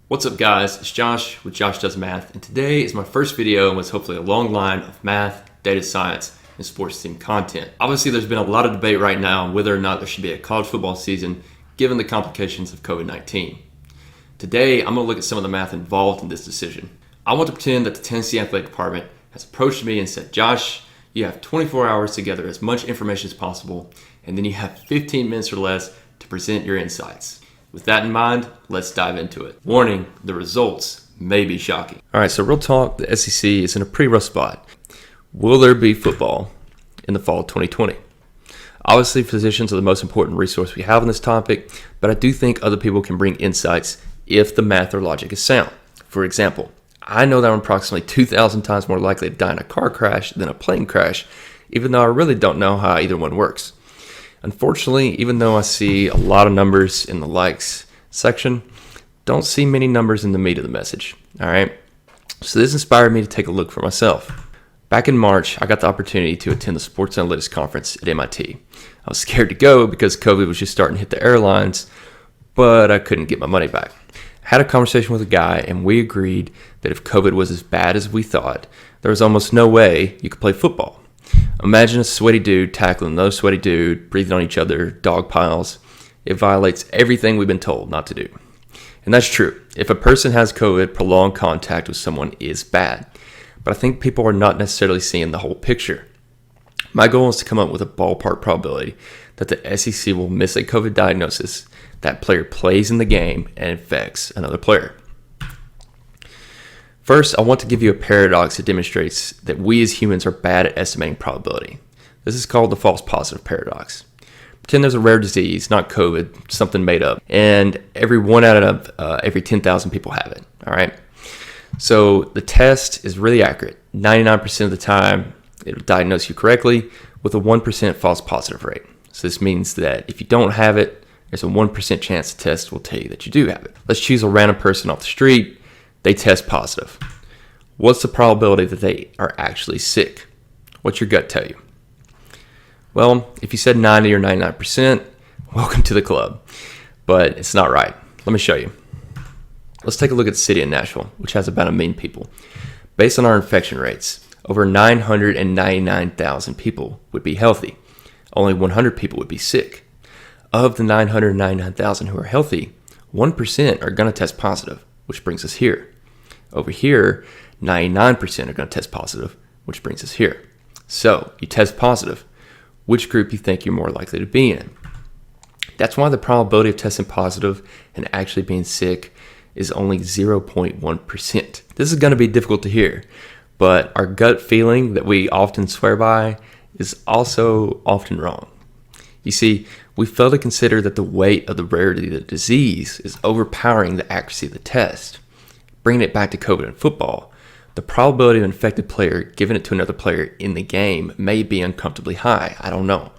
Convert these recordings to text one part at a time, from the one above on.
What's up guys, it's Josh with Josh Does Math, and today is my first video and was hopefully a long line of math, data science, and sports team content. Obviously there's been a lot of debate right now on whether or not there should be a college football season given the complications of COVID-19. Today I'm going to look at some of the math involved in this decision. I want to pretend that the Tennessee Athletic Department has approached me and said, Josh, you have 24 hours to gather as much information as possible, and then you have 15 minutes or less to present your insights. With that in mind, let's dive into it. Warning, the results may be shocking. All right, so real talk, the SEC is in a pretty rough spot. Will there be football in the fall of 2020? Obviously, physicians are the most important resource we have on this topic, but I do think other people can bring insights if the math or logic is sound. For example, I know that I'm approximately 2,000 times more likely to die in a car crash than a plane crash, even though I really don't know how either one works. Unfortunately, even though I see a lot of numbers in the likes section, don't see many numbers in the meat of the message. All right. So this inspired me to take a look for myself. Back in March, I got the opportunity to attend the Sports Analytics Conference at MIT. I was scared to go because COVID was just starting to hit the airlines, but I couldn't get my money back. I had a conversation with a guy, and we agreed that if COVID was as bad as we thought, there was almost no way you could play football. Imagine a sweaty dude tackling another sweaty dude, breathing on each other, dog piles. It violates everything we've been told not to do. And that's true. If a person has COVID, prolonged contact with someone is bad. But I think people are not necessarily seeing the whole picture. My goal is to come up with a ballpark probability that the SEC will miss a COVID diagnosis, that player plays in the game and infects another player. First, I want to give you a paradox that demonstrates that we as humans are bad at estimating probability. This is called the false positive paradox. Pretend there's a rare disease, not COVID, something made up, and every 1 out of every 10,000 people have it, all right? So the test is really accurate. 99% of the time, it'll diagnose you correctly with a 1% false positive rate. So this means that if you don't have it, there's a 1% chance the test will tell you that you do have it. Let's choose a random person off the street. They test positive. What's the probability that they are actually sick? What's your gut tell you? Well, if you said 90 or 99%, welcome to the club. But it's not right. Let me show you. Let's take a look at the city of Nashville, which has about 1 million people. Based on our infection rates, over 999,000 people would be healthy. Only 100 people would be sick. Of the 999,000 who are healthy, 1% are going to test positive, which brings us here. Over here, 99% are going to test positive, which brings us here. So, you test positive. Which group you think you're more likely to be in? That's why the probability of testing positive and actually being sick is only 0.1%. This is going to be difficult to hear, but our gut feeling that we often swear by is also often wrong. You see, we fail to consider that the weight of the rarity of the disease is overpowering the accuracy of the test. Bringing it back to COVID and football, the probability of an infected player giving it to another player in the game may be uncomfortably high. I don't know.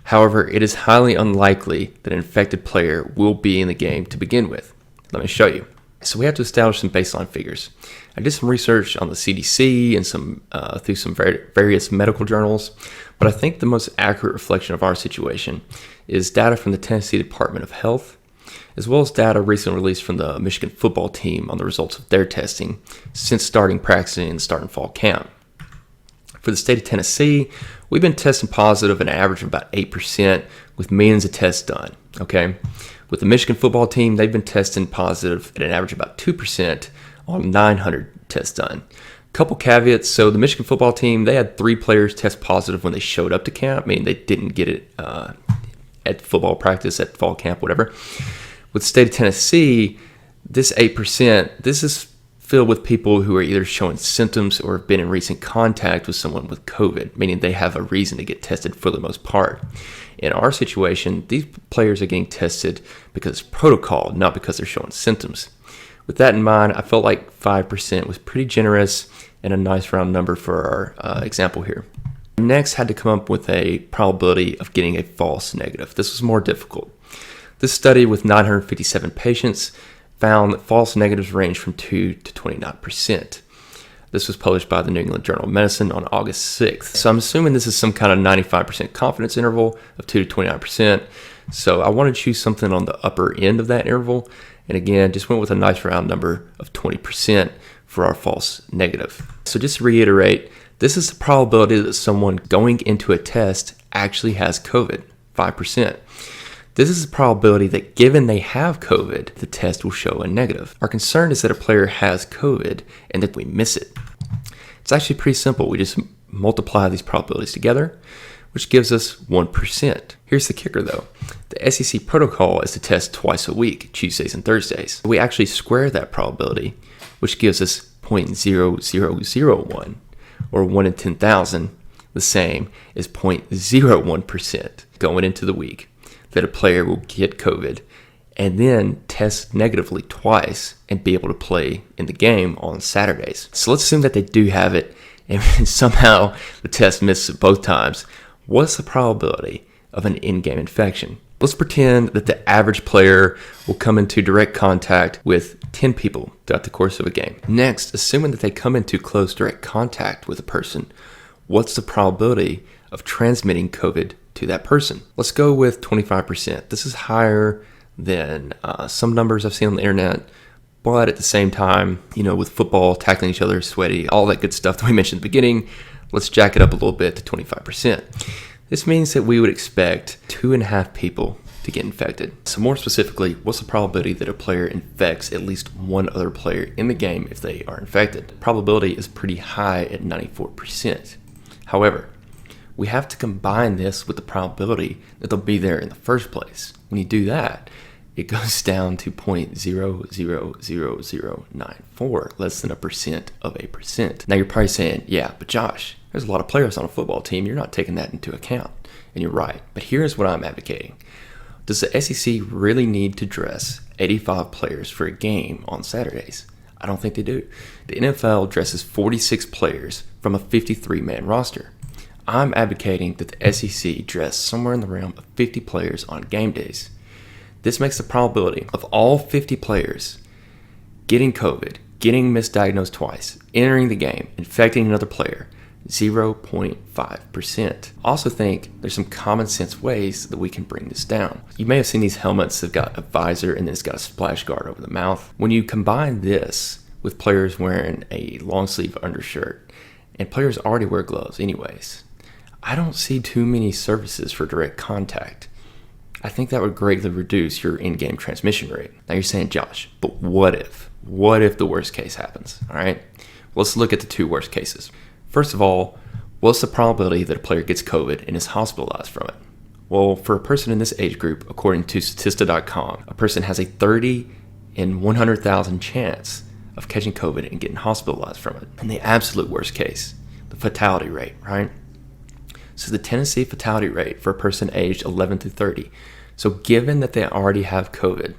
However, it is highly unlikely that an infected player will be in the game to begin with. Let me show you. So we have to establish some baseline figures. I did some research on the CDC and through some various medical journals, but I think the most accurate reflection of our situation is data from the Tennessee Department of Health, as well as data recently released from the Michigan football team on the results of their testing since starting practicing and starting fall camp. For the state of Tennessee, we've been testing positive an average of about 8% with millions of tests done, okay? With the Michigan football team, they've been testing positive at an average of about 2% on 900 tests done. Couple caveats. So the Michigan football team, they had 3 players test positive when they showed up to camp, meaning they didn't get it at football practice, at fall camp, whatever. With the state of Tennessee, this 8%, this is filled with people who are either showing symptoms or have been in recent contact with someone with COVID, meaning they have a reason to get tested for the most part. In our situation, these players are getting tested because it's protocol, not because they're showing symptoms. With that in mind, I felt like 5% was pretty generous and a nice round number for our example here. Next, had to come up with a probability of getting a false negative. This was more difficult. This study with 957 patients found that false negatives range from 2 to 29%. This was published by the New England Journal of Medicine on August 6th. So I'm assuming this is some kind of 95% confidence interval of 2 to 29%. So I want to choose something on the upper end of that interval. And again, just went with a nice round number of 20% for our false negative. So just to reiterate, this is the probability that someone going into a test actually has COVID, 5%. This is the probability that given they have COVID, the test will show a negative. Our concern is that a player has COVID and that we miss it. It's actually pretty simple. We just multiply these probabilities together, which gives us 1%. Here's the kicker though. The SEC protocol is to test twice a week, Tuesdays and Thursdays. We actually square that probability, which gives us 0.0001, or 1 in 10,000, the same as 0.01% going into the week that a player will get COVID and then test negatively twice and be able to play in the game on Saturdays. So let's assume that they do have it and somehow the test misses both times. What's the probability of an in-game infection? Let's pretend that the average player will come into direct contact with 10 people throughout the course of a game. Next, assuming that they come into close direct contact with a person, what's the probability of transmitting COVID to that person? Let's go with 25%. This is higher than some numbers I've seen on the internet, but at the same time, with football, tackling each other, sweaty, all that good stuff that we mentioned at the beginning, let's jack it up a little bit to 25%. This means that we would expect 2.5 people to get infected. So more specifically, what's the probability that a player infects at least one other player in the game if they are infected? The probability is pretty high at 94%. However, we have to combine this with the probability that they'll be there in the first place. When you do that, it goes down to 0.00094, less than 1%. Now you're probably saying, yeah, but Josh, there's a lot of players on a football team. You're not taking that into account. And you're right. But here's what I'm advocating. Does the SEC really need to dress 85 players for a game on Saturdays? I don't think they do. The NFL dresses 46 players from a 53-man roster. I'm advocating that the SEC dress somewhere in the realm of 50 players on game days. This makes the probability of all 50 players getting COVID, getting misdiagnosed twice, entering the game, infecting another player, 0.5%. Also think there's some common sense ways that we can bring this down. You may have seen these helmets that have got a visor and then it's got a splash guard over the mouth. When you combine this with players wearing a long sleeve undershirt, and players already wear gloves anyways, I don't see too many surfaces for direct contact. I think that would greatly reduce your in-game transmission rate. Now you're saying, Josh, but what if? What if the worst case happens? All right, let's look at the two worst cases. First of all, what's the probability that a player gets COVID and is hospitalized from it? Well, for a person in this age group, according to Statista.com, a person has a 30 in 100,000 chance of catching COVID and getting hospitalized from it. In the absolute worst case, the fatality rate, right? So the Tennessee fatality rate for a person aged 11 to 30. So given that they already have COVID,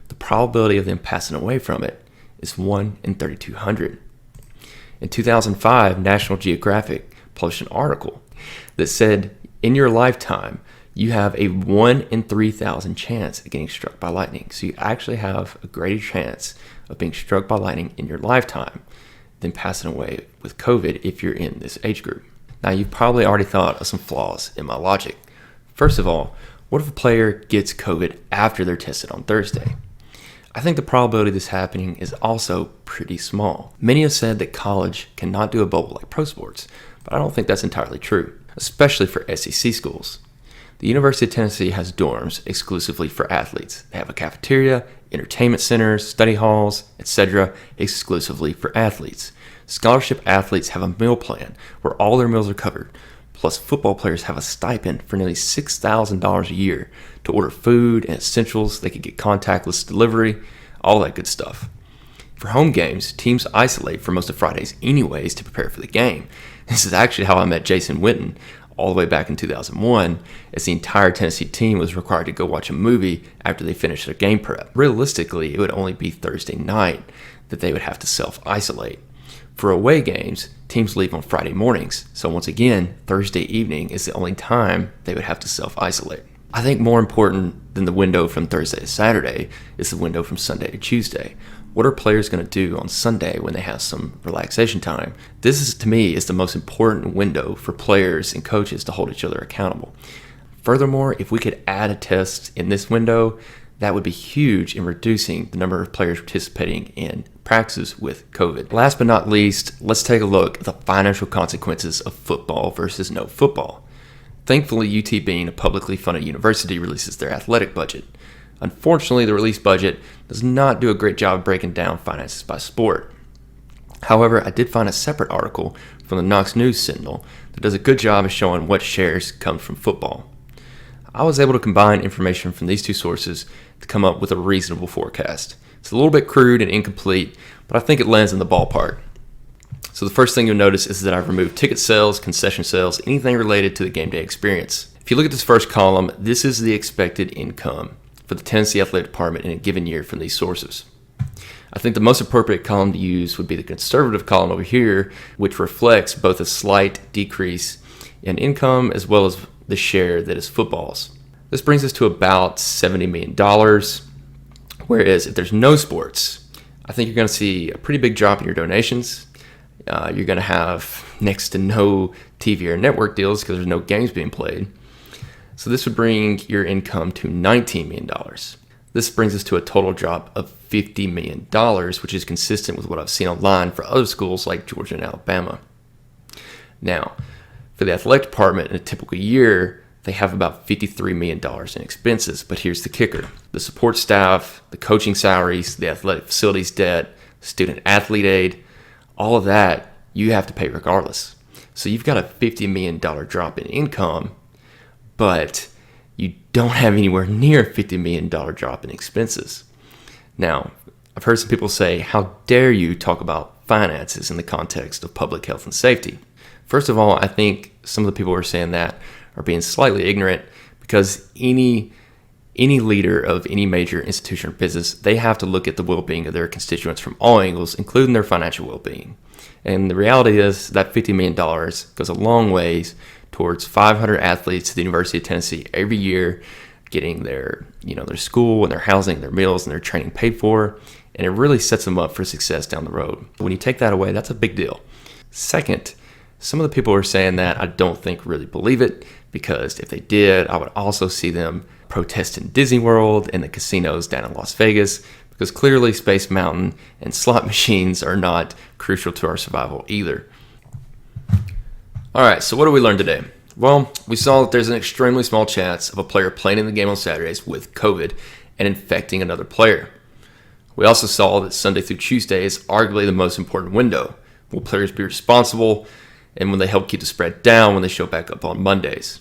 the probability of them passing away from it is 1 in 3,200. In 2005, National Geographic published an article that said, in your lifetime, you have a 1 in 3,000 chance of getting struck by lightning. So you actually have a greater chance of being struck by lightning in your lifetime than passing away with COVID if you're in this age group. Now, you've probably already thought of some flaws in my logic. First of all, what if a player gets COVID after they're tested on Thursday? I think the probability of this happening is also pretty small. Many have said that college cannot do a bubble like pro sports, but I don't think that's entirely true, especially for SEC schools. The University of Tennessee has dorms exclusively for athletes. They have a cafeteria, entertainment centers, study halls, etc., exclusively for athletes. Scholarship athletes have a meal plan where all their meals are covered. Plus, football players have a stipend for nearly $6,000 a year to order food and essentials. They could get contactless delivery, all that good stuff. For home games, teams isolate for most of Fridays anyways to prepare for the game. This is actually how I met Jason Witten all the way back in 2001, as the entire Tennessee team was required to go watch a movie after they finished their game prep. Realistically, it would only be Thursday night that they would have to self-isolate. For away games, teams leave on Friday mornings, so once again, Thursday evening is the only time they would have to self-isolate. I think more important than the window from Thursday to Saturday is the window from Sunday to Tuesday. What are players going to do on Sunday when they have some relaxation time? This is, to me, is the most important window for players and coaches to hold each other accountable. Furthermore, if we could add a test in this window, That would be huge in reducing the number of players participating in practices with COVID. Last but not least, let's take a look at the financial consequences of football versus no football. Thankfully, UT, being a publicly funded university, releases their athletic budget. Unfortunately, the released budget does not do a great job breaking down finances by sport. However, I did find a separate article from the Knox News Sentinel that does a good job of showing what shares come from football. I was able to combine information from these two sources to come up with a reasonable forecast. It's a little bit crude and incomplete, but I think it lands in the ballpark. So the first thing you'll notice is that I've removed ticket sales, concession sales, anything related to the game day experience. If you look at this first column, this is the expected income for the Tennessee Athletic Department in a given year from these sources. I think the most appropriate column to use would be the conservative column over here, which reflects both a slight decrease in income as well as the share that is football's. This brings us to about $70 million, whereas if there's no sports, I think you're going to see a pretty big drop in your donations. You're going to have next to no TV or network deals because there's no games being played. So this would bring your income to $19 million. This brings us to a total drop of $50 million, which is consistent with what I've seen online for other schools like Georgia and Alabama. Now, for the athletic department in a typical year, they have about $53 million in expenses, but here's the kicker. The support staff, the coaching salaries, the athletic facilities debt, student athlete aid, all of that you have to pay regardless. So you've got a $50 million drop in income, but you don't have anywhere near a $50 million drop in expenses. Now, I've heard some people say, how dare you talk about finances in the context of public health and safety? First of all, I think some of the people who are saying that are being slightly ignorant, because any leader of any major institution or business, they have to look at the well-being of their constituents from all angles, including their financial well-being. And the reality is that $50 million goes a long ways towards 500 athletes to the University of Tennessee every year getting their school and their housing, their meals, and their training paid for, and it really sets them up for success down the road. When you take that away, that's a big deal. Second, some of the people who are saying that I don't think really believe it, because if they did, I would also see them protest in Disney World and the casinos down in Las Vegas, because clearly Space Mountain and slot machines are not crucial to our survival either. All right, so what did we learn today? Well, we saw that there's an extremely small chance of a player playing in the game on Saturdays with COVID and infecting another player. We also saw that Sunday through Tuesday is arguably the most important window. Will players be responsible, and when they help keep the spread down when they show back up on Mondays?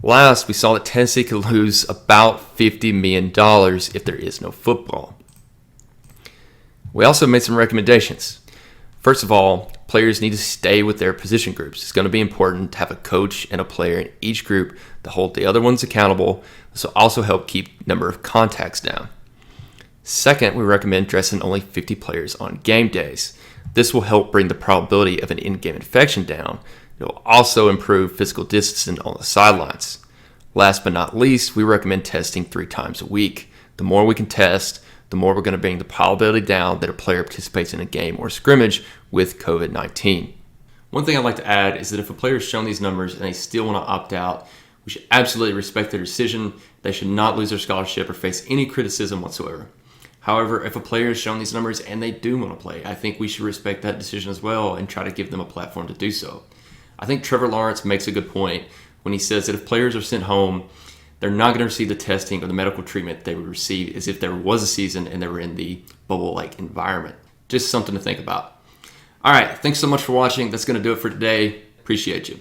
Last, we saw that Tennessee could lose about $50 million if there is no football. We also made some recommendations. First of all, players need to stay with their position groups. It's going to be important to have a coach and a player in each group to hold the other ones accountable. This will also help keep number of contacts down. Second, we recommend dressing only 50 players on game days. This will help bring the probability of an in-game infection down. It will also improve physical distancing on the sidelines. Last but not least, we recommend testing 3 times a week. The more we can test, the more we're going to bring the probability down that a player participates in a game or scrimmage with COVID-19. One thing I'd like to add is that if a player is shown these numbers and they still want to opt out, we should absolutely respect their decision. They should not lose their scholarship or face any criticism whatsoever. However, if a player is shown these numbers and they do want to play, I think we should respect that decision as well and try to give them a platform to do so. I think Trevor Lawrence makes a good point when he says that if players are sent home, they're not going to receive the testing or the medical treatment they would receive as if there was a season and they were in the bubble-like environment. Just something to think about. All right, thanks so much for watching. That's going to do it for today. Appreciate you.